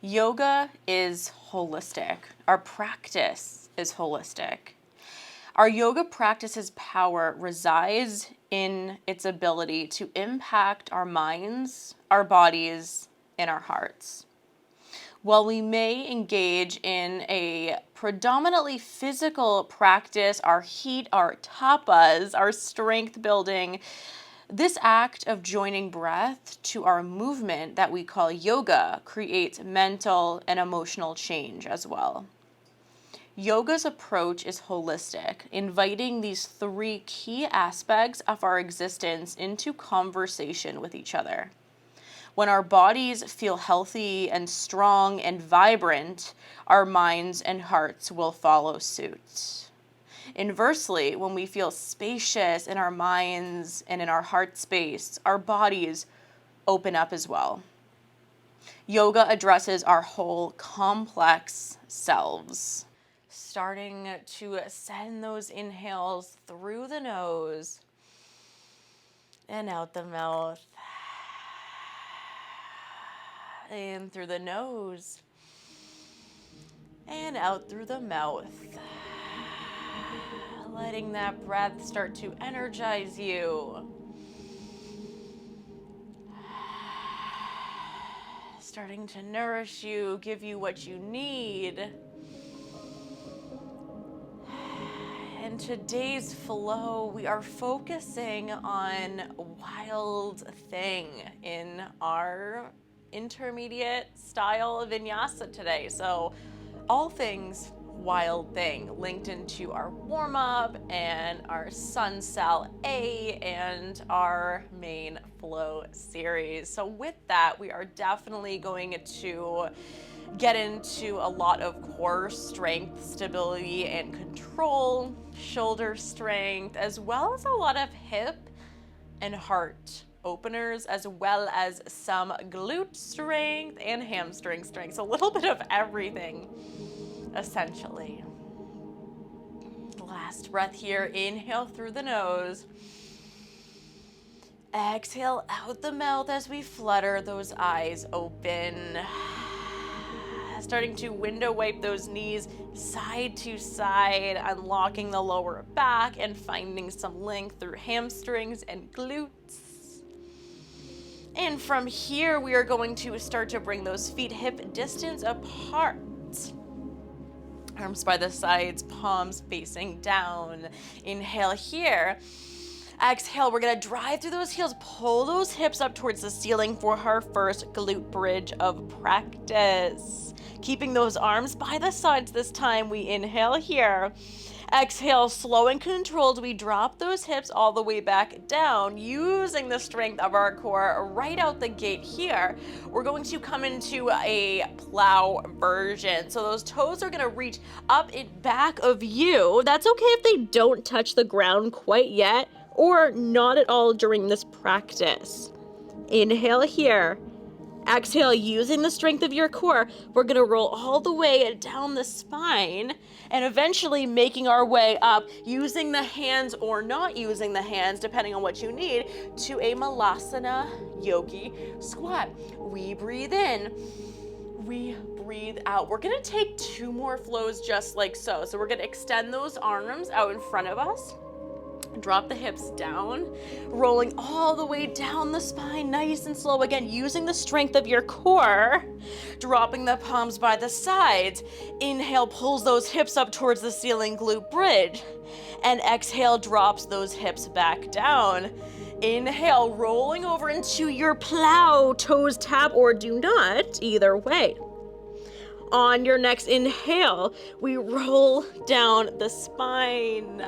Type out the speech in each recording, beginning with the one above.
Yoga is holistic. Our practice is holistic. Our yoga practice's power resides in its ability to impact our minds, our bodies, and our hearts. While we may engage in a predominantly physical practice, our heat, our tapas, our strength building, this act of joining breath to our movement that we call yoga creates mental and emotional change as well. Yoga's approach is holistic, inviting these three key aspects of our existence into conversation with each other. When our bodies feel healthy and strong and vibrant, our minds and hearts will follow suit. Inversely, when we feel spacious in our minds and in our heart space, our bodies open up as well. Yoga addresses our whole complex selves. Starting to send those inhales through the nose and out the mouth. In through the nose and out through the mouth. Letting that breath start to energize you. Starting to nourish you, give you what you need. In today's flow, we are focusing on wild thing in our intermediate style of Vinyasa today. So all things wild thing linked into our warm-up and our Sun Cell A and our main flow series. So with that, we are definitely going to get into a lot of core strength, stability, and control, shoulder strength, as well as a lot of hip and heart openers, as well as some glute strength and hamstring strength. So a little bit of everything, essentially. Last breath here. Inhale through the nose. Exhale out the mouth as we flutter those eyes open. Starting to window wipe those knees side to side, unlocking the lower back and finding some length through hamstrings and glutes. And from here, we are going to start to bring those feet hip distance apart. Arms by the sides, palms facing down. Inhale here. Exhale, we're gonna drive through those heels, pull those hips up towards the ceiling for our first glute bridge of practice. Keeping those arms by the sides this time, we inhale here. Exhale, slow and controlled, we drop those hips all the way back down, using the strength of our core right out the gate here. We're going to come into a plow version. So those toes are gonna reach up in back of you. That's okay if they don't touch the ground quite yet, or not at all during this practice. Inhale here. Exhale, using the strength of your core, we're gonna roll all the way down the spine and eventually making our way up using the hands or not using the hands, depending on what you need, to a Malasana Yogi squat. We breathe in, we breathe out. We're gonna take 2 more flows just like so. So we're gonna extend those arms out in front of us. Drop the hips down, rolling all the way down the spine, nice and slow. Again, using the strength of your core, dropping the palms by the sides. Inhale, pulls those hips up towards the ceiling, glute bridge. And exhale, drops those hips back down. Inhale, rolling over into your plow, toes tap or do not, either way. On your next inhale, we roll down the spine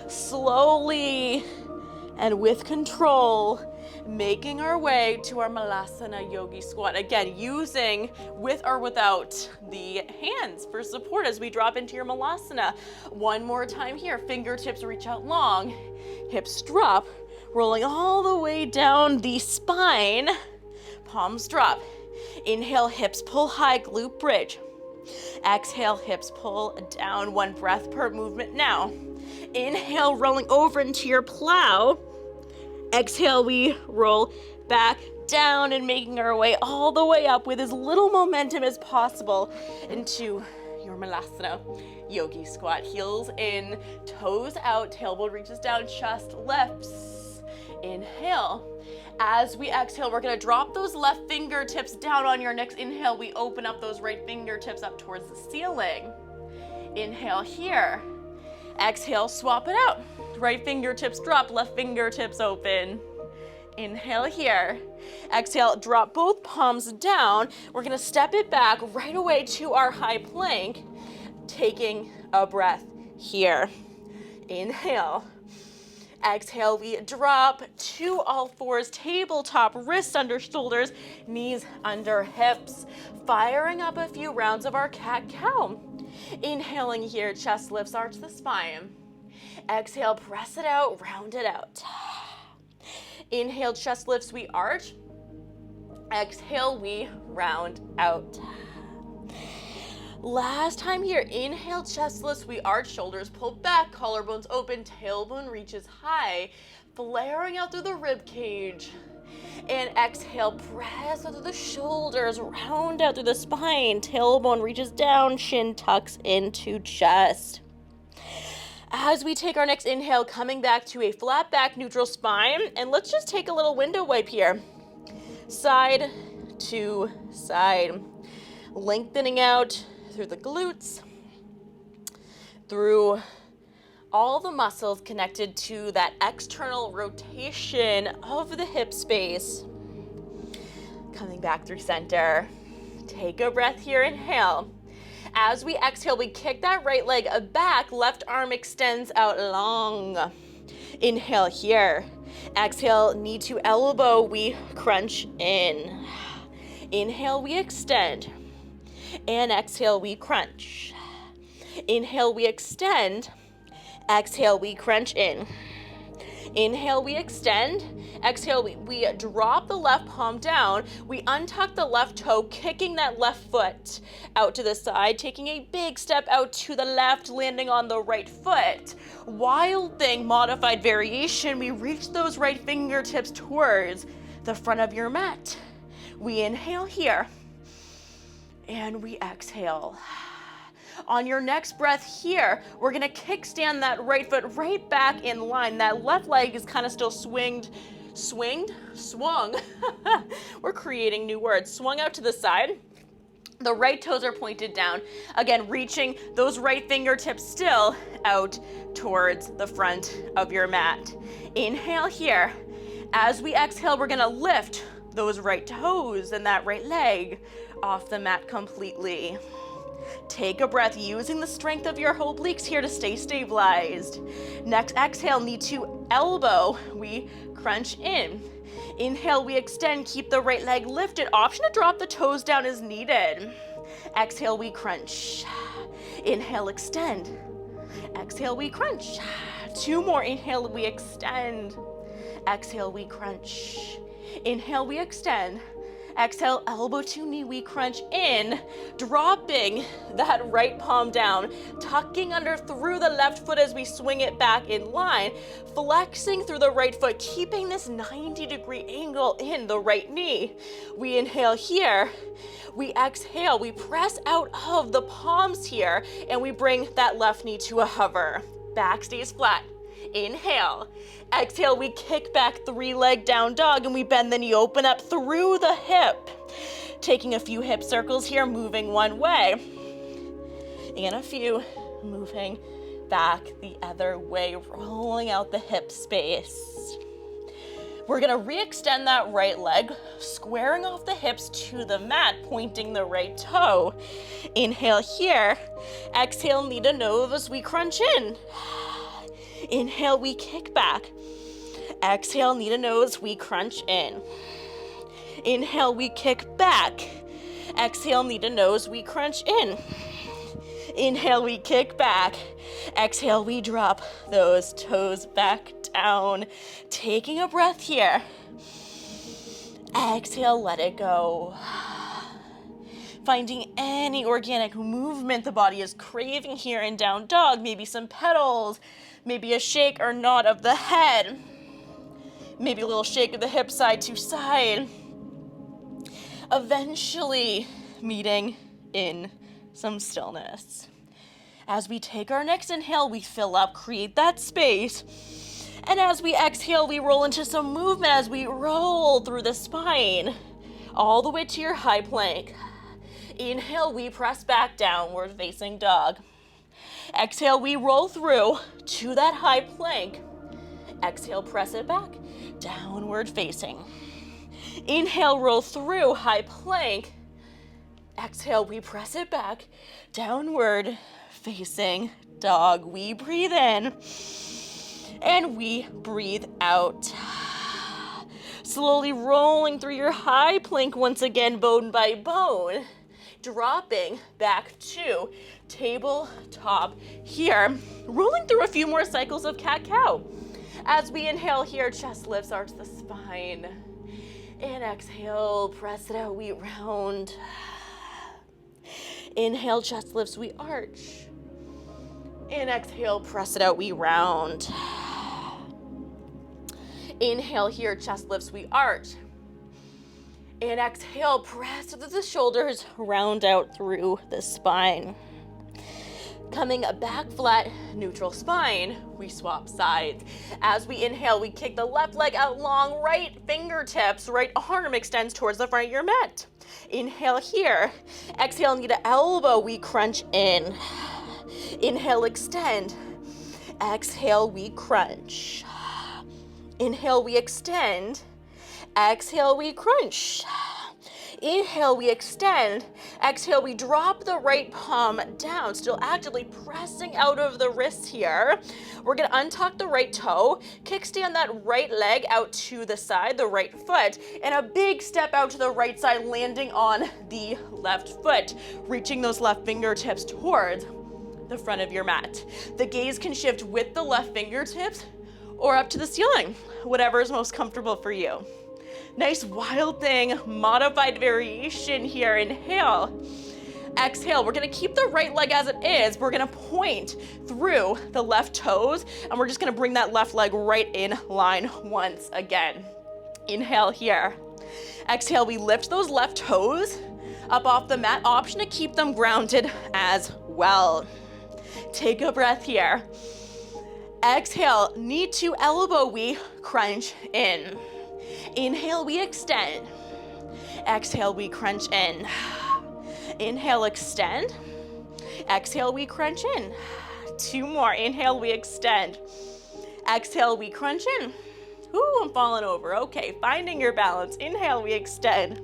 slowly and with control, making our way to our Malasana Yogi squat. Again, using with or without the hands for support as we drop into your Malasana. One more time here, fingertips reach out long, hips drop, rolling all the way down the spine, palms drop. Inhale, hips pull high, glute bridge. Exhale, hips pull down, 1 breath per movement now. Inhale, rolling over into your plow. Exhale, we roll back down and making our way all the way up with as little momentum as possible into your Malasana yogi squat. Heels in, toes out, tailbone reaches down, chest lifts. Inhale. As we exhale, we're gonna drop those left fingertips down on your next inhale. We open up those right fingertips up towards the ceiling. Inhale here. Exhale, swap it out. Right fingertips drop, left fingertips open. Inhale here. Exhale, drop both palms down. We're gonna step it back right away to our high plank, taking a breath here. Inhale. Exhale, we drop to all fours, tabletop, wrists under shoulders, knees under hips. Firing up a few rounds of our cat-cow. Inhaling here, chest lifts, arch the spine. Exhale, press it out, round it out. Inhale, chest lifts, we arch. Exhale, we round out. Last time here, inhale, chest lifts, we arch, shoulders pull back, collarbones open, tailbone reaches high, flaring out through the rib cage. And exhale, press out through the shoulders, round out through the spine, tailbone reaches down, chin tucks into chest. As we take our next inhale, coming back to a flat back, neutral spine, and let's just take a little window wipe here. Side to side, lengthening out through the glutes, through all the muscles connected to that external rotation of the hip space. Coming back through center. Take a breath here, inhale. As we exhale, we kick that right leg back, left arm extends out long. Inhale here. Exhale, knee to elbow, we crunch in. Inhale, we extend. And exhale, we crunch. Inhale, we extend. Exhale, we crunch in. Inhale, we extend. Exhale, we drop the left palm down. We untuck the left toe, kicking that left foot out to the side, taking a big step out to the left, landing on the right foot. Wild thing, modified variation. We reach those right fingertips towards the front of your mat. We inhale here. And we exhale. On your next breath here, we're gonna kickstand that right foot right back in line. That left leg is kind of still swung. We're creating new words. Swung out to the side. The right toes are pointed down. Again, reaching those right fingertips still out towards the front of your mat. Inhale here. As we exhale, we're gonna lift those right toes and that right leg off the mat completely. Take a breath using the strength of your obliques here to stay stabilized. Next exhale, knee to elbow, we crunch in. Inhale, we extend, keep the right leg lifted. Option to drop the toes down as needed. Exhale, we crunch. Inhale, extend. Exhale, we crunch. Two more. Inhale, we extend. Exhale, we crunch. Inhale, we extend. Exhale, elbow to knee, we crunch in, dropping that right palm down, tucking under through the left foot as we swing it back in line, flexing through the right foot, keeping this 90-degree angle in the right knee. We inhale here, we exhale, we press out of the palms here, and we bring that left knee to a hover. Back stays flat. Inhale. Exhale, we kick back, three-leg down dog, and we bend the knee, open up through the hip. Taking a few hip circles here, moving one way. And a few, moving back the other way, rolling out the hip space. We're gonna re-extend that right leg, squaring off the hips to the mat, pointing the right toe. Inhale here. Exhale, knee to nose, we crunch in. Inhale, we kick back. Exhale, knee to nose, we crunch in. Inhale, we kick back. Exhale, knee to nose, we crunch in. Inhale, we kick back. Exhale, we drop those toes back down. Taking a breath here. Exhale, let it go. Finding any organic movement the body is craving here in down dog. Maybe some pedals, maybe a shake or nod of the head. Maybe a little shake of the hips side to side. eventually meeting in some stillness. As we take our next inhale, we fill up, create that space. And as we exhale, we roll into some movement as we roll through the spine, all the way to your high plank. Inhale, we press back, downward facing dog. Exhale, we roll through to that high plank. Exhale, press it back, downward facing. Inhale, roll through, high plank. Exhale, we press it back, downward facing dog. We breathe in and we breathe out. Slowly rolling through your high plank once again, bone by bone. Dropping back to tabletop here. Rolling through a few more cycles of cat-cow. As we inhale here, chest lifts, arch the spine. And exhale, press it out, we round. Inhale, chest lifts, we arch. And exhale, press it out, we round. Inhale here, chest lifts, we arch. And exhale, press through the shoulders, round out through the spine. Coming back flat, neutral spine, we swap sides. As we inhale, we kick the left leg out long, right fingertips, right arm extends towards the front of your mat. Inhale here. Exhale, knee to elbow, we crunch in. Inhale, extend. Exhale, we crunch. Inhale, we extend. Exhale, we crunch. Inhale, we extend. Exhale, we drop the right palm down, still actively pressing out of the wrist here. We're gonna untuck the right toe, kickstand that right leg out to the side, the right foot, and a big step out to the right side, landing on the left foot, reaching those left fingertips towards the front of your mat. The gaze can shift with the left fingertips or up to the ceiling, whatever is most comfortable for you. Nice wild thing, modified variation here. Inhale. Exhale, we're gonna keep the right leg as it is. We're gonna point through the left toes, and we're just gonna bring that left leg right in line once again. Inhale here. Exhale, we lift those left toes up off the mat. Option to keep them grounded as well. Take a breath here. Exhale, knee to elbow, we crunch in. Inhale, we extend. Exhale, we crunch in. Inhale, extend. Exhale, we crunch in. Two more. Inhale, we extend. Exhale, we crunch in. Ooh, I'm falling over. Okay, finding your balance. Inhale, we extend.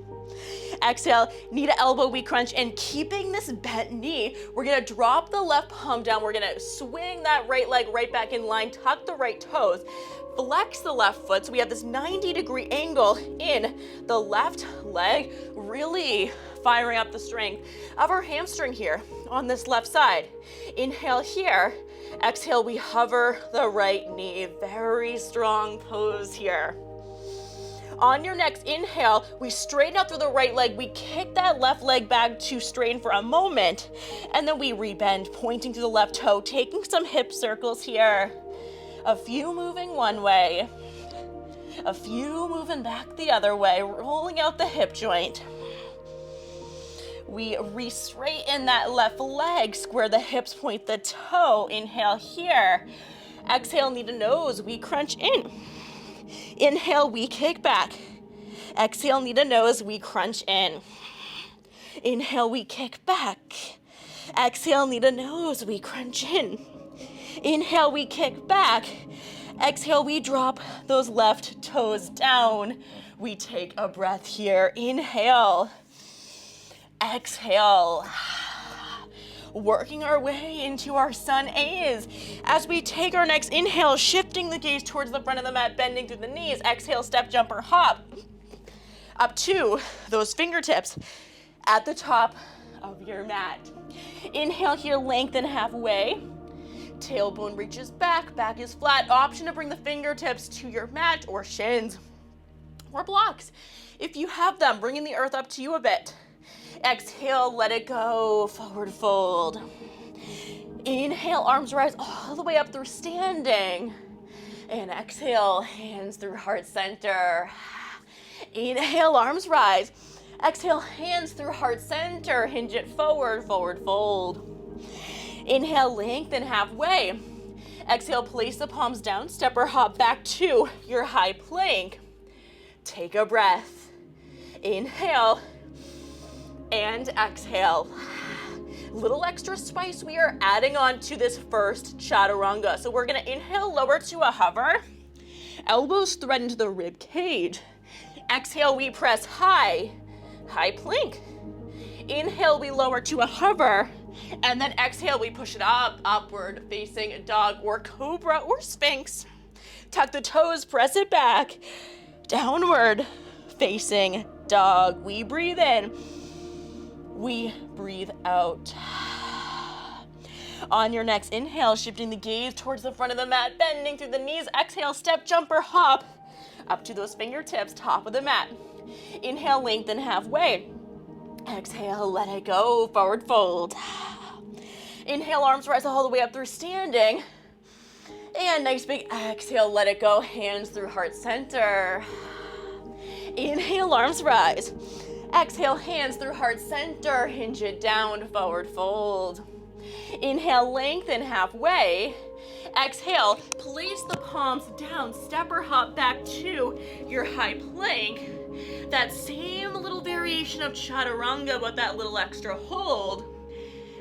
Exhale, knee to elbow, we crunch in. Keeping this bent knee, we're gonna drop the left palm down. We're gonna swing that right leg right back in line, tuck the right toes, flex the left foot. So we have this 90-degree angle in the left leg, really firing up the strength of our hamstring here on this left side. Inhale here. Exhale, we hover the right knee. Very strong pose here. On your next inhale, we straighten out through the right leg. We kick that left leg back to straighten for a moment, and then we rebend, pointing to the left toe, taking some hip circles here. A few moving one way, a few moving back the other way, rolling out the hip joint. We re-straighten that left leg, square the hips, point the toe. Inhale here. Exhale, knee to nose, we crunch in. Inhale, we kick back. Exhale, knee to nose, we crunch in. Inhale, we kick back. Exhale, knee to nose, we crunch in. Inhale, we kick back. Exhale, we drop those left toes down. We take a breath here. Inhale. Exhale. Working our way into our sun A's. As we take our next inhale, shifting the gaze towards the front of the mat, bending through the knees. Exhale, step, jump, or hop. Up to those fingertips at the top of your mat. Inhale here, lengthen halfway. Tailbone reaches back, back is flat. Option to bring the fingertips to your mat or shins or blocks. If you have them, bringing the earth up to you a bit. Exhale, let it go, forward fold. Inhale, arms rise all the way up through standing. And exhale, hands through heart center. Inhale, arms rise. Exhale, hands through heart center, hinge it forward, forward fold. Inhale, lengthen halfway. Exhale, place the palms down, step or hop back to your high plank. Take a breath. Inhale and exhale. Little extra spice we are adding on to this first chaturanga. So we're gonna inhale, lower to a hover. Elbows thread into the rib cage. Exhale, we press high, high plank. Inhale, we lower to a hover. And then exhale, we push it up, upward facing dog or cobra or sphinx. Tuck the toes, press it back. Downward facing dog. We breathe in. We breathe out. On your next inhale, shifting the gaze towards the front of the mat, bending through the knees. Exhale, step, jump, or hop up to those fingertips, top of the mat. Inhale, lengthen halfway. Exhale, let it go, forward fold. Inhale, arms rise all the way up through standing. And nice big exhale, let it go, hands through heart center. Inhale, arms rise. Exhale, hands through heart center, hinge it down, forward fold. Inhale, lengthen halfway. Exhale, place the palms down, step or hop back to your high plank. That same little variation of chaturanga, but that little extra hold.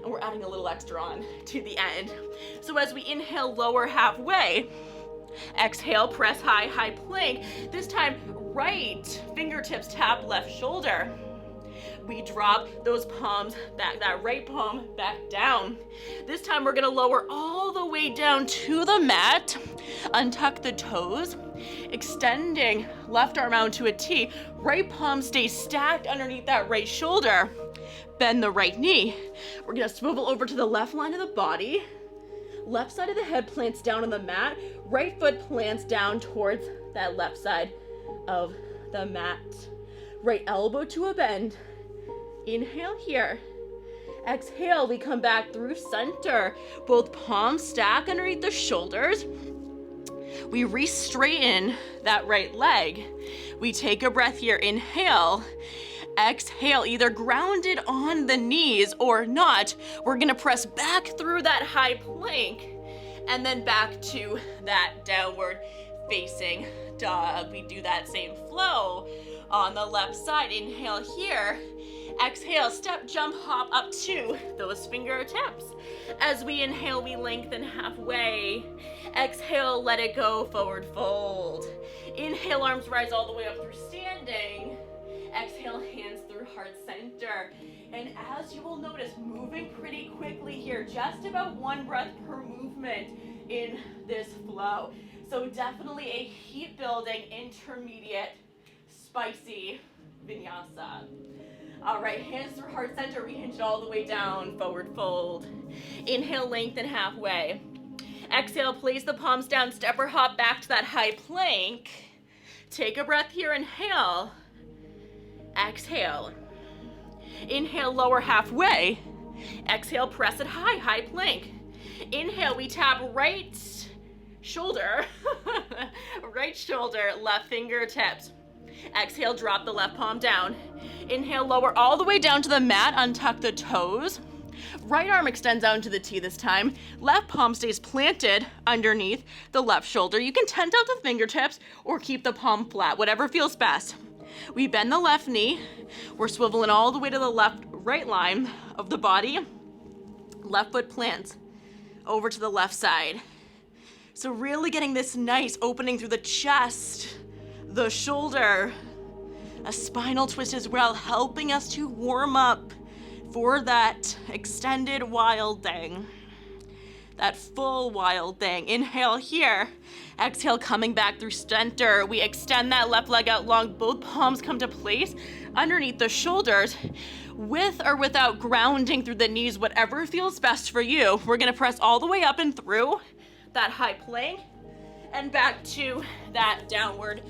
And we're adding a little extra on to the end. So as we inhale, lower halfway. Exhale, press high, high plank. This time, right fingertips tap left shoulder. We drop those palms back, that right palm back down. This time we're gonna lower all the way down to the mat. Untuck the toes, extending left arm out to a T. Right palm stays stacked underneath that right shoulder. Bend the right knee. We're gonna swivel over to the left line of the body. Left side of the head plants down on the mat. Right foot plants down towards that left side of the mat. Right elbow to a bend. Inhale here. Exhale, we come back through center. Both palms stack underneath the shoulders. We re-straighten that right leg. We take a breath here. Inhale. Exhale, either grounded on the knees or not. We're gonna press back through that high plank and then back to that downward facing dog. We do that same flow on the left side. Inhale here. Exhale, step, jump, hop up to those fingertips. As we inhale, we lengthen halfway. Exhale, let it go, forward fold. Inhale, arms rise all the way up through standing. Exhale, hands through heart center. And as you will notice, moving pretty quickly here, just about one breath per movement in this flow. So definitely a heat building, intermediate, spicy vinyasa. All right, hands through heart center, we hinge it all the way down, forward fold. Inhale, lengthen halfway. Exhale, place the palms down, step or hop back to that high plank. Take a breath here, inhale. Exhale. Inhale, lower halfway. Exhale, press it high, high plank. Inhale, we tap right shoulder, right shoulder, left fingertips. Exhale, drop the left palm down. Inhale, lower all the way down to the mat, untuck the toes. Right arm extends out into the T this time. Left palm stays planted underneath the left shoulder. You can tent out the fingertips or keep the palm flat, whatever feels best. We bend the left knee. We're swiveling all the way to the right line of the body. Left foot plants over to the left side. So really getting this nice opening through the chest, the shoulder, a spinal twist as well, helping us to warm up for that extended wild thing, that full wild thing. Inhale here. Exhale, coming back through center. We extend that left leg out long. Both palms come to place underneath the shoulders, with or without grounding through the knees, whatever feels best for you. We're gonna press all the way up and through that high plank and back to that downward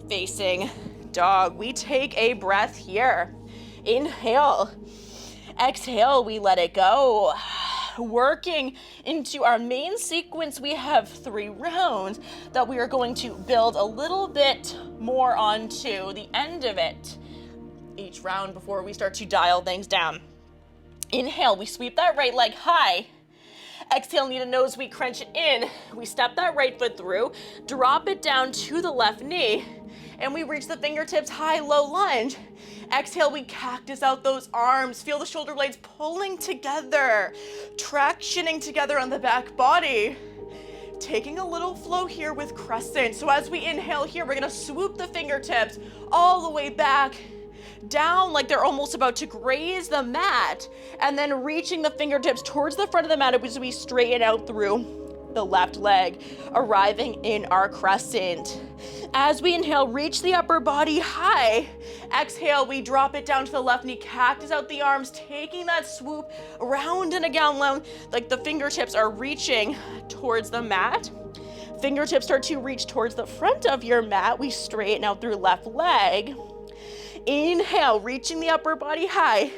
facing dog. We take a breath here. Inhale. Exhale, we let it go. Working into our main sequence, we have 3 rounds that we are going to build a little bit more onto the end of it. each round before we start to dial things down. Inhale, we sweep that right leg high. Exhale, knee to nose, we crunch it in. We step that right foot through, drop it down to the left knee, and we reach the fingertips high, low lunge. Exhale, we cactus out those arms. Feel the shoulder blades pulling together, tractioning together on the back body. Taking a little flow here with crescent. So as we inhale here, we're gonna swoop the fingertips all the way back, down like they're almost about to graze the mat, and then reaching the fingertips towards the front of the mat as we straighten out through the left leg, arriving in our crescent. As we inhale, reach the upper body high. Exhale, we drop it down to the left knee, cactus out the arms, taking that swoop round and again, like the fingertips are reaching towards the mat. Fingertips start to reach towards the front of your mat. We straighten out through left leg. Inhale, reaching the upper body high.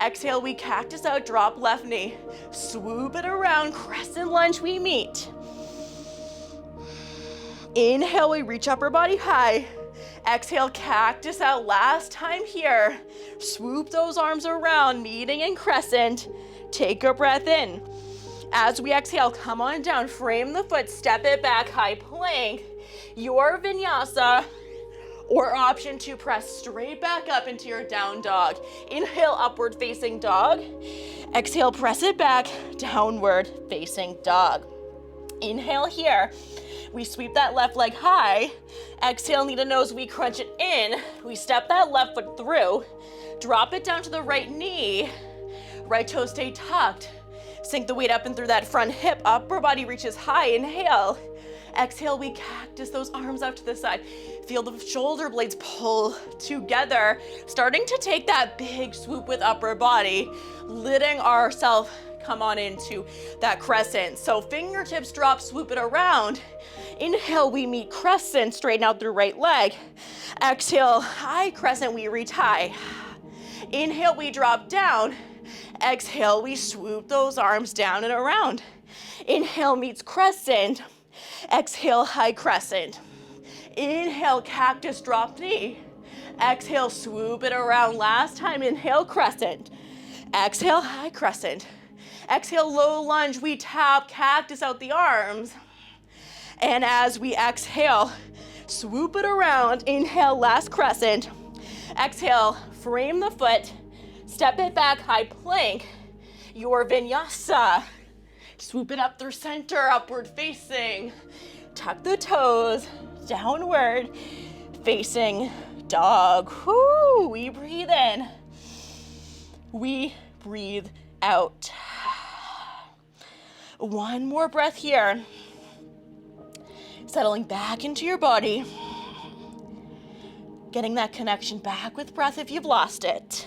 Exhale, we cactus out, drop left knee. Swoop it around, crescent lunge, we meet. Inhale, we reach upper body high. Exhale, cactus out, last time here. Swoop those arms around, meeting in crescent. Take a breath in. As we exhale, come on down, frame the foot, step it back, high plank. Your vinyasa, or option to press straight back up into your down dog. Inhale, upward facing dog. Exhale, press it back, downward facing dog. Inhale here. We sweep that left leg high. Exhale, knee to nose, we crunch it in. We step that left foot through. Drop it down to the right knee. Right toe stay tucked. Sink the weight up and through that front hip. Upper body reaches high. Inhale. Exhale, we cactus those arms out to the side. Feel the shoulder blades pull together. Starting to take that big swoop with upper body. Letting ourselves come on into that crescent. So fingertips drop, swoop it around. Inhale, we meet crescent, straighten out through right leg. Exhale, high crescent, we reach high. Inhale, we drop down. Exhale, we swoop those arms down and around. Inhale meets crescent. Exhale, high crescent. Inhale, cactus, drop knee. Exhale, swoop it around. Last time, inhale, crescent. Exhale, high crescent. Exhale, low lunge, we tap, cactus out the arms. And as we exhale, swoop it around. Inhale, last crescent. Exhale, frame the foot, step it back, high plank. Your vinyasa. Swoop it up through center, upward facing. Tuck the toes, downward facing dog. Whoo, we breathe in. We breathe out. One more breath here. Settling back into your body. Getting that connection back with breath if you've lost it.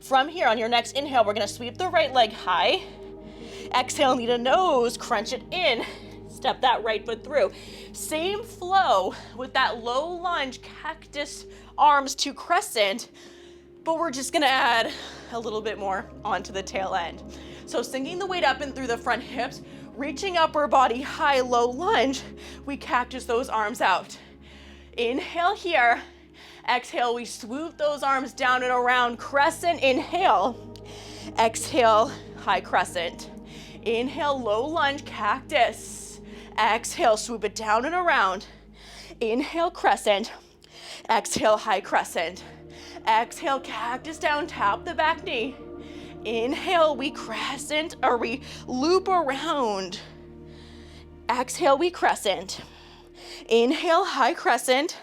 From here, on your next inhale, we're gonna sweep the right leg high. Exhale, knee to nose, crunch it in. Step that right foot through. Same flow with that low lunge, cactus arms to crescent, but we're just gonna add a little bit more onto the tail end. So sinking the weight up and through the front hips, reaching upper body high, low lunge, we cactus those arms out. Inhale here. Exhale, we swoop those arms down and around, crescent, inhale. Exhale, high crescent. Inhale, low lunge, cactus. Exhale, swoop it down and around. Inhale, crescent. Exhale, high crescent. Exhale, cactus down, tap the back knee. Inhale, we crescent, or we loop around. Exhale, we crescent. Inhale, high crescent.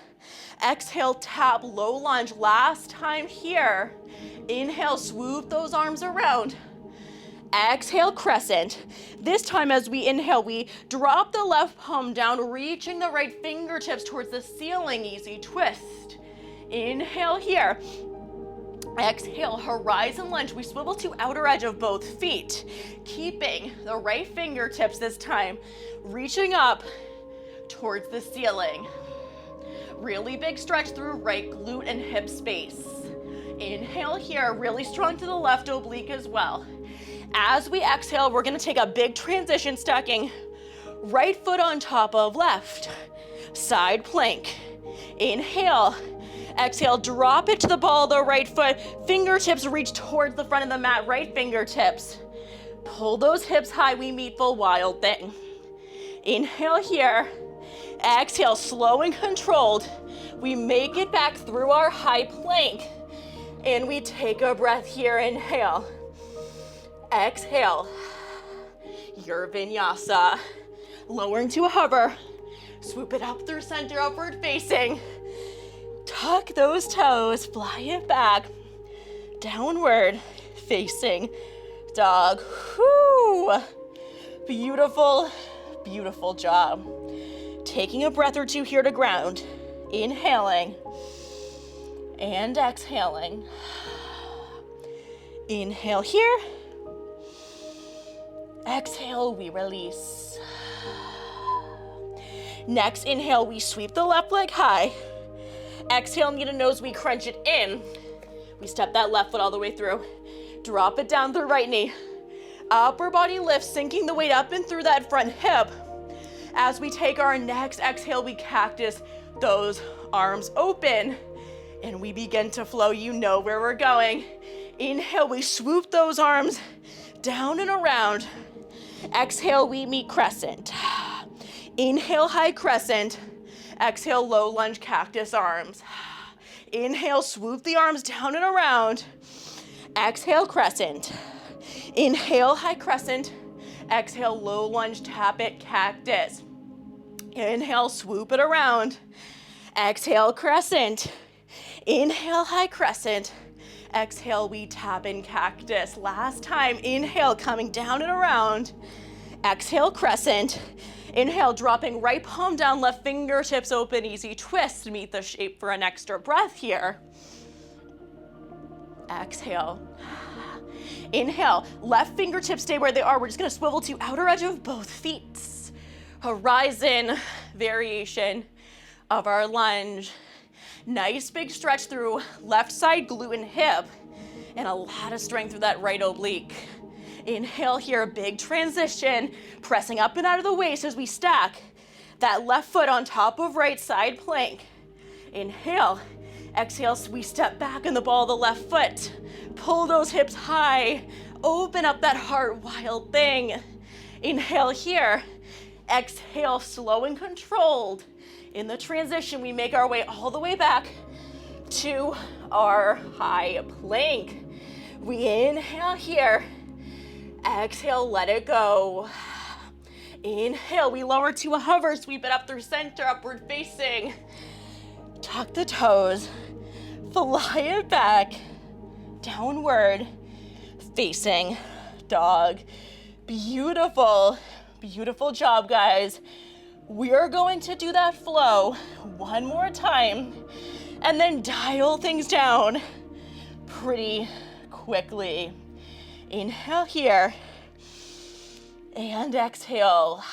Exhale, tap, low lunge. Last time here. Inhale, swoop those arms around. Exhale, crescent. This time as we inhale, we drop the left palm down, reaching the right fingertips towards the ceiling. Easy twist. Inhale here. Exhale, horizon lunge. We swivel to outer edge of both feet, keeping the right fingertips this time, reaching up towards the ceiling. Really big stretch through right glute and hip space. Inhale here, really strong to the left oblique as well. As we exhale, we're gonna take a big transition, stacking right foot on top of left. side plank. Inhale. Exhale, drop it to the ball of the right foot. Fingertips reach towards the front of the mat, right fingertips. Pull those hips high, we meet full wild thing. Inhale here. Exhale, slow and controlled. We make it back through our high plank. And we take a breath here, inhale. Exhale. Your vinyasa. Lowering to a hover. Swoop it up through center, upward facing. Tuck those toes, fly it back. Downward facing dog. Whew. Beautiful, beautiful job. Taking a breath or two here to ground. Inhaling and exhaling. Inhale here. Exhale, we release. Next inhale, we sweep the left leg high. Exhale, knee to nose, we crunch it in. We step that left foot all the way through. Drop it down through right knee. Upper body lift, sinking the weight up and through that front hip. As we take our next exhale, we cactus those arms open and we begin to flow. You know where we're going. Inhale, we swoop those arms down and around. Exhale, we meet crescent. Inhale, high crescent. Exhale, low lunge cactus arms. Inhale, swoop the arms down and around. Exhale, crescent. Inhale, high crescent. Exhale, low lunge, tap it, cactus. Inhale, swoop it around. Exhale, crescent. Inhale, high crescent. Exhale, we tap in cactus. Last time, inhale, coming down and around. Exhale, crescent. Inhale, dropping right palm down, left fingertips open, easy twist. Meet the shape for an extra breath here. Exhale. Inhale, left fingertips stay where they are. We're just gonna swivel to outer edge of both feet. Horizon variation of our lunge. Nice big stretch through left side glute and hip, and a lot of strength through that right oblique. Inhale here, big transition, pressing up and out of the waist as we stack that left foot on top of right side plank. Inhale, exhale, we step back in the ball of the left foot. Pull those hips high, open up that heart, wild thing. Inhale here, exhale, slow and controlled. In the transition, we make our way all the way back to our high plank. We inhale here. Exhale, let it go. Inhale, we lower to a hover, sweep it up through center, upward facing. Tuck the toes, fly it back, downward facing dog. Beautiful, beautiful job, guys. We're going to do that flow one more time and then dial things down pretty quickly. Inhale here and exhale.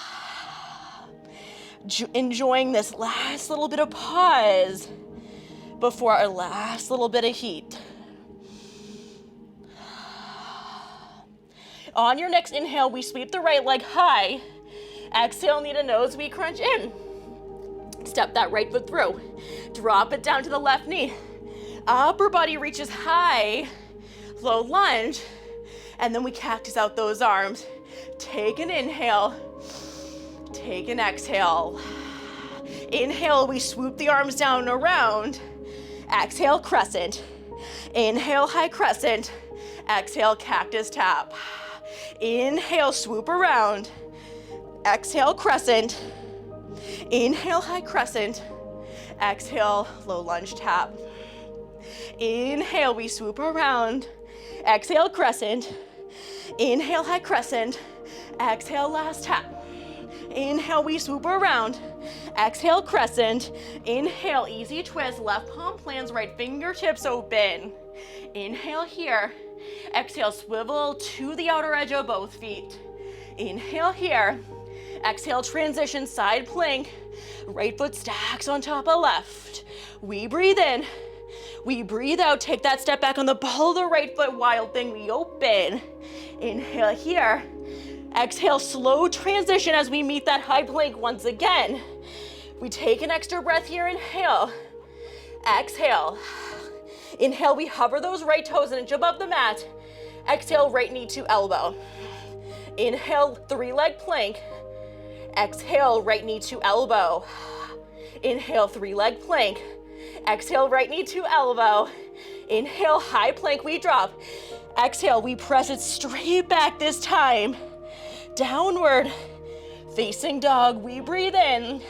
Enjoying this last little bit of pause before our last little bit of heat. On your next inhale, we sweep the right leg high. Exhale, knee to nose, we crunch in. Step that right foot through. Drop it down to the left knee. Upper body reaches high, low lunge, and then we cactus out those arms. Take an inhale, take an exhale. Inhale, we swoop the arms down and around. Exhale, crescent. Inhale, high crescent. Exhale, cactus tap. Inhale, swoop around. Exhale, crescent. Inhale, high crescent. Exhale, low lunge tap. Inhale, we swoop around. Exhale, crescent. Inhale, high crescent. Exhale, last tap. Inhale, we swoop around. Exhale, crescent. Inhale, easy twist. Left palm plants, right fingertips open. Inhale here. Exhale, swivel to the outer edge of both feet. Inhale here. Exhale, transition, side plank. Right foot stacks on top of left. We breathe in. We breathe out. Take that step back on the ball of the right foot. Wild thing, we open. Inhale here. Exhale, slow transition as we meet that high plank once again. We take an extra breath here, inhale, exhale. Inhale, we hover those right toes an inch above the mat. Exhale, right knee to elbow. Inhale, 3-leg plank. Exhale, right knee to elbow. Inhale, 3-leg plank. Exhale, right knee to elbow. Inhale, high plank, we drop. Exhale, we press it straight back this time. Downward facing dog, we breathe in.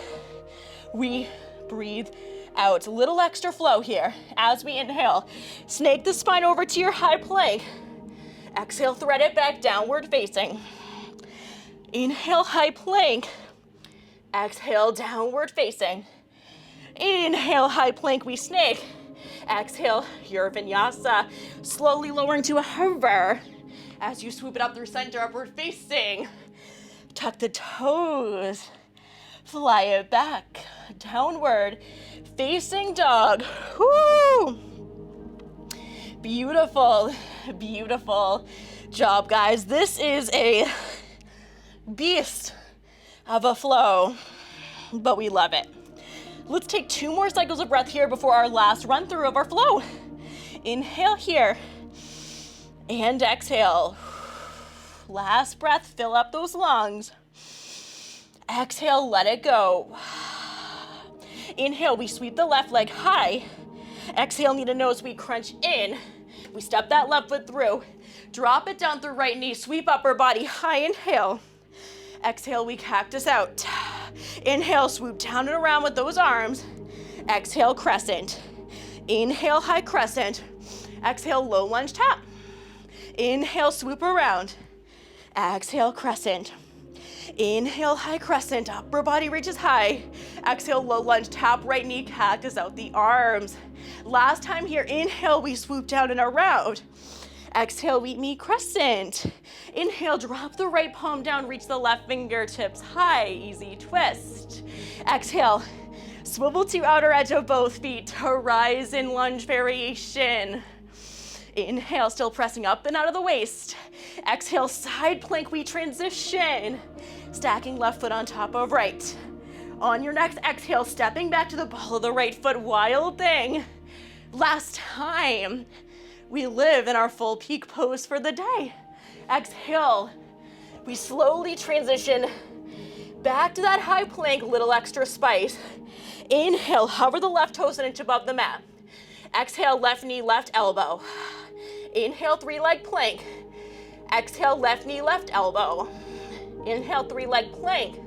We breathe out. A little extra flow here as we inhale. Snake the spine over to your high plank. Exhale, thread it back, downward facing. Inhale, high plank. Exhale, downward facing. Inhale, high plank, we snake. Exhale, your vinyasa. Slowly lowering to a hover as you swoop it up through center, upward facing. Tuck the toes. Fly it back, downward facing dog. Woo! Beautiful, beautiful job, guys. This is a beast of a flow, but we love it. Let's take 2 more cycles of breath here before our last run through of our flow. Inhale here and exhale. Last breath, fill up those lungs. Exhale, let it go. Inhale, we sweep the left leg high. Exhale, knee to nose, we crunch in. We step that left foot through. Drop it down through right knee, sweep upper body high, inhale. Exhale, we cactus out. Inhale, swoop down and around with those arms. Exhale, crescent. Inhale, high crescent. Exhale, low lunge tap. Inhale, swoop around. Exhale, crescent. Inhale, high crescent, upper body reaches high. Exhale, low lunge, tap right knee, cactus out the arms. Last time here, inhale, we swoop down and around. Exhale, we meet crescent. Inhale, drop the right palm down, reach the left fingertips high, easy twist. Exhale, swivel to outer edge of both feet to horizon lunge variation. Inhale, still pressing up and out of the waist. Exhale, side plank, we transition. Stacking left foot on top of right. On your next exhale, stepping back to the ball of the right foot, wild thing. Last time, we live in our full peak pose for the day. Exhale, we slowly transition back to that high plank, little extra spice. Inhale, hover the left toes an inch above the mat. Exhale, left knee, left elbow. Inhale, 3-leg plank. Exhale, left knee, left elbow. Inhale, 3-leg plank.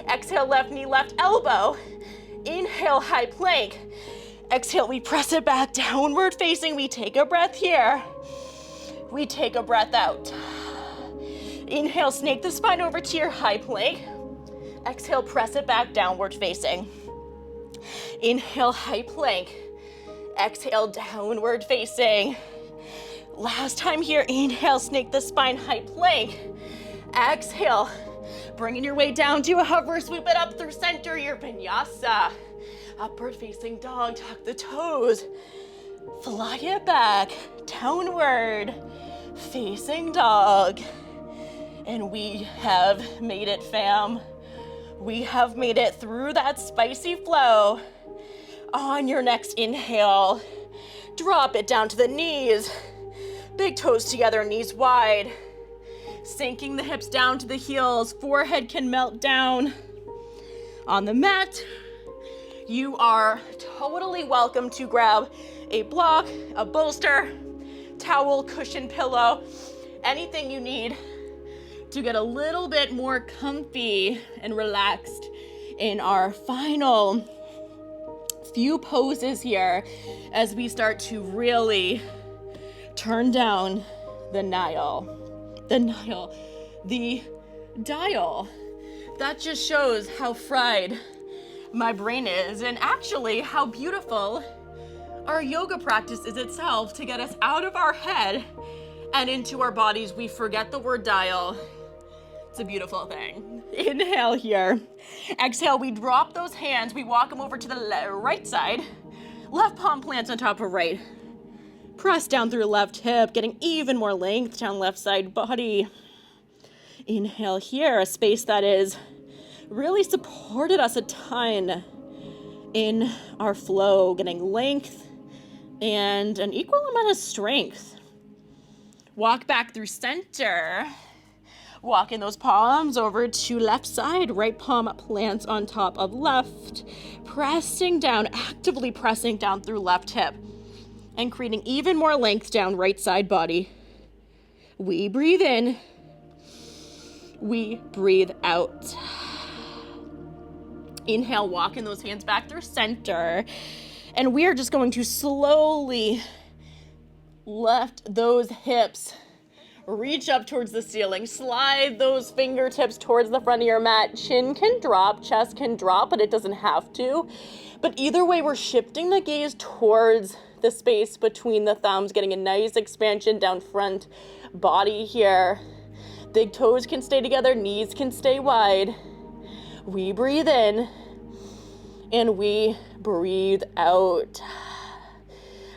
Exhale, left knee, left elbow. Inhale, high plank. Exhale, we press it back, downward facing. We take a breath here. We take a breath out. Inhale, snake the spine over to your high plank. Exhale, press it back, downward facing. Inhale, high plank. Exhale, downward facing. Last time here, inhale, snake the spine, high plank. Exhale, bringing your weight down to a hover, sweep it up through center, your vinyasa. Upward facing dog, tuck the toes. Fly it back, downward facing dog. And we have made it, fam. We have made it through that spicy flow. On your next inhale, drop it down to the knees. Big toes together, knees wide. Sinking the hips down to the heels, forehead can melt down. On the mat, you are totally welcome to grab a block, a bolster, towel, cushion, pillow, anything you need to get a little bit more comfy and relaxed in our final few poses here as we start to really turn down the dial. That just shows how fried my brain is, and actually how beautiful our yoga practice is itself to get us out of our head and into our bodies. We forget the word dial. It's a beautiful thing. Inhale here. Exhale, we drop those hands. We walk them over to the right side. Left palm plants on top of right. Press down through left hip, getting even more length down left side body. Inhale here, a space that is really supported us a ton in our flow, getting length and an equal amount of strength. Walk back through center. Walking those palms over to left side. Right palm plants on top of left. Pressing down, actively pressing down through left hip. And creating even more length down right side body. We breathe in. We breathe out. Inhale, walking those hands back through center. And we are just going to slowly lift those hips. Reach up towards the ceiling. Slide those fingertips towards the front of your mat. Chin can drop, chest can drop, but it doesn't have to. But either way, we're shifting the gaze towards the space between the thumbs, getting a nice expansion down front body here. Big toes can stay together, knees can stay wide. We breathe in and we breathe out.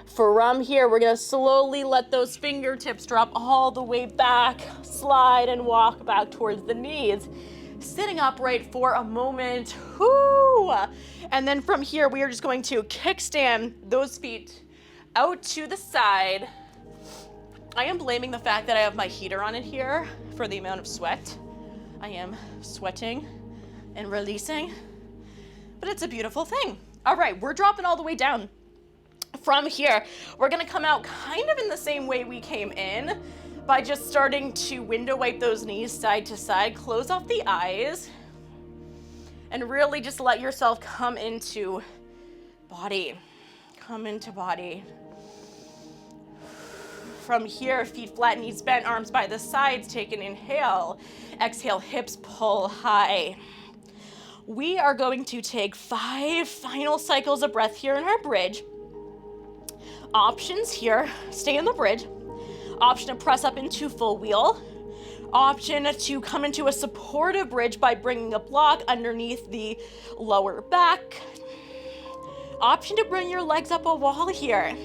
From here, we're gonna slowly let those fingertips drop all the way back, slide and walk back towards the knees. Sitting upright for a moment, whoo! And then from here, we are just going to kickstand those feet out to the side. I am blaming the fact that I have my heater on in here for the amount of sweat. I am sweating and releasing, but it's a beautiful thing. All right, we're dropping all the way down. From here, we're gonna come out kind of in the same way we came in by just starting to window wipe those knees side to side, close off the eyes, and really just let yourself come into body. Come into body. From here, feet flat, knees bent, arms by the sides, take an inhale. Exhale, hips pull high. We are going to take 5 final cycles of breath here in our bridge. Options here, stay in the bridge. Option to press up into full wheel. Option to come into a supportive bridge by bringing a block underneath the lower back. Option to bring your legs up a wall here.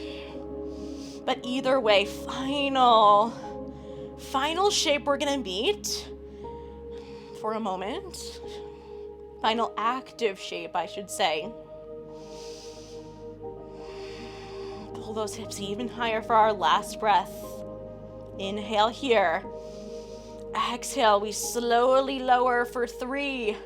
But either way, final shape we're gonna meet for a moment. Final active shape, I should say. Pull those hips even higher for our last breath. Inhale here. Exhale, we slowly lower for 3,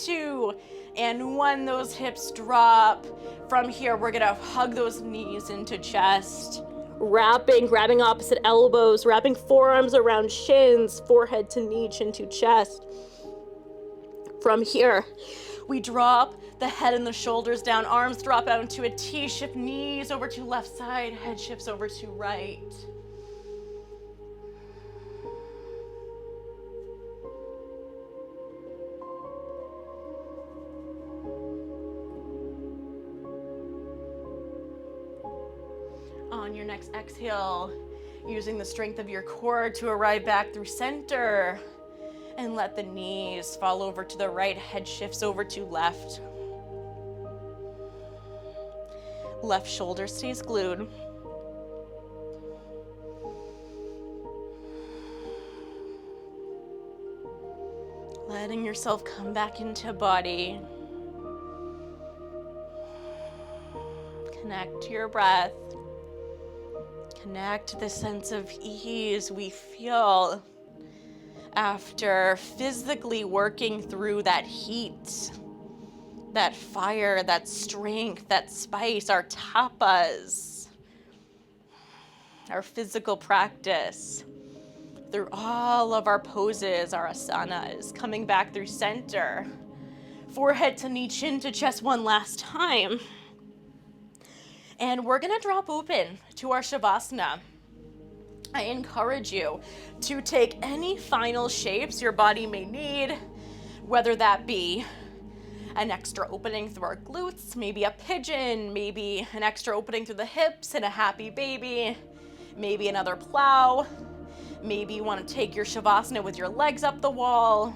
2, and 1. Those hips drop. From here, we're gonna hug those knees into chest. Grabbing opposite elbows, wrapping forearms around shins, forehead to knee, chin to chest. From here, we drop the head and the shoulders down, arms drop out into a T, shift knees over to left side, head shifts over to right. On your next exhale, using the strength of your core to arrive back through center. And let the knees fall over to the right, head shifts over to left. Left shoulder stays glued. Letting yourself come back into body. Connect to your breath. Connect to the sense of ease we feel after physically working through that heat, that fire, that strength, that spice, our tapas, our physical practice, through all of our poses, our asanas, coming back through center, forehead to knee, chin to chest one last time. And we're gonna drop open to our Shavasana. I encourage you to take any final shapes your body may need, whether that be an extra opening through our glutes, maybe a pigeon, maybe an extra opening through the hips and a happy baby, maybe another plow, maybe you want to take your Shavasana with your legs up the wall.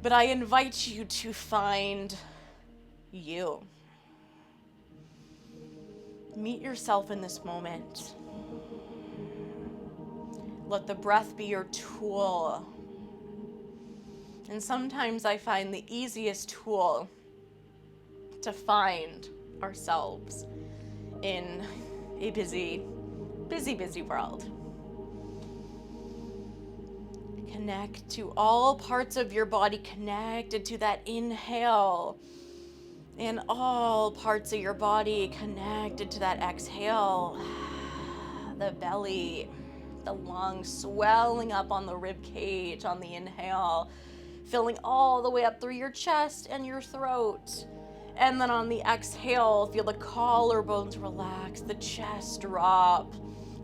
But I invite you to find you. Meet yourself in this moment. Let the breath be your tool. And sometimes I find the easiest tool to find ourselves in a busy world. Connect to all parts of your body connected to that inhale, and all parts of your body connected to that exhale. The belly, the lungs swelling up on the rib cage on the inhale, filling all the way up through your chest and your throat. And then on the exhale, feel the collarbones relax, the chest drop,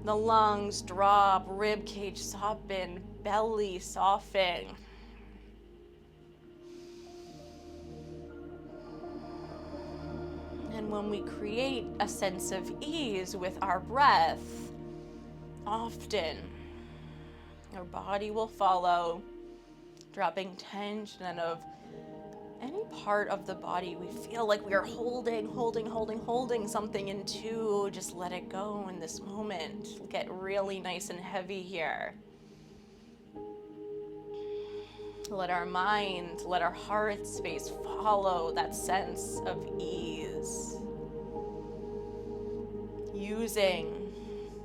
the lungs drop, rib cage soften, belly soften. And when we create a sense of ease with our breath, often our body will follow, dropping tension of any part of the body we feel like we are holding something into. Just let it go in this moment. Get really nice and heavy here. Let our mind, let our heart space follow that sense of ease. Using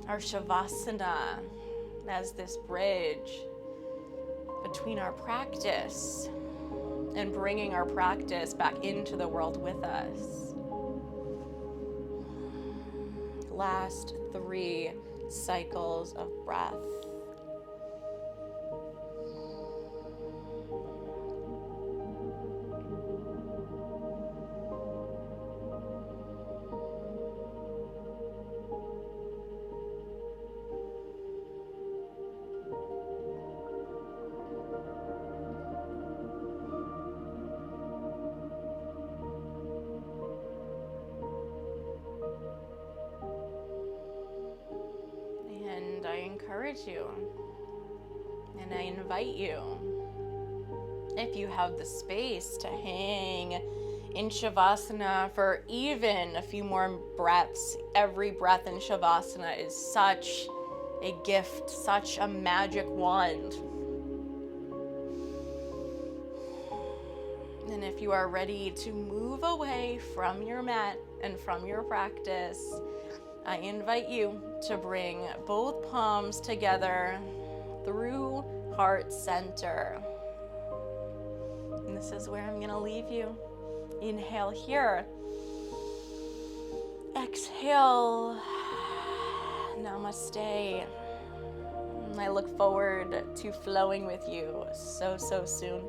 our Shavasana as this bridge between our practice and bringing our practice back into the world with us. Last 3 cycles of breath. And I encourage you, and I invite you, if you have the space, to hang in Shavasana for even a few more breaths. Every breath in Shavasana is such a gift, such a magic wand. And if you are ready to move away from your mat and from your practice, I invite you to bring both palms together through heart center. And this is where I'm going to leave you. Inhale here. Exhale. Namaste. I look forward to flowing with you so soon.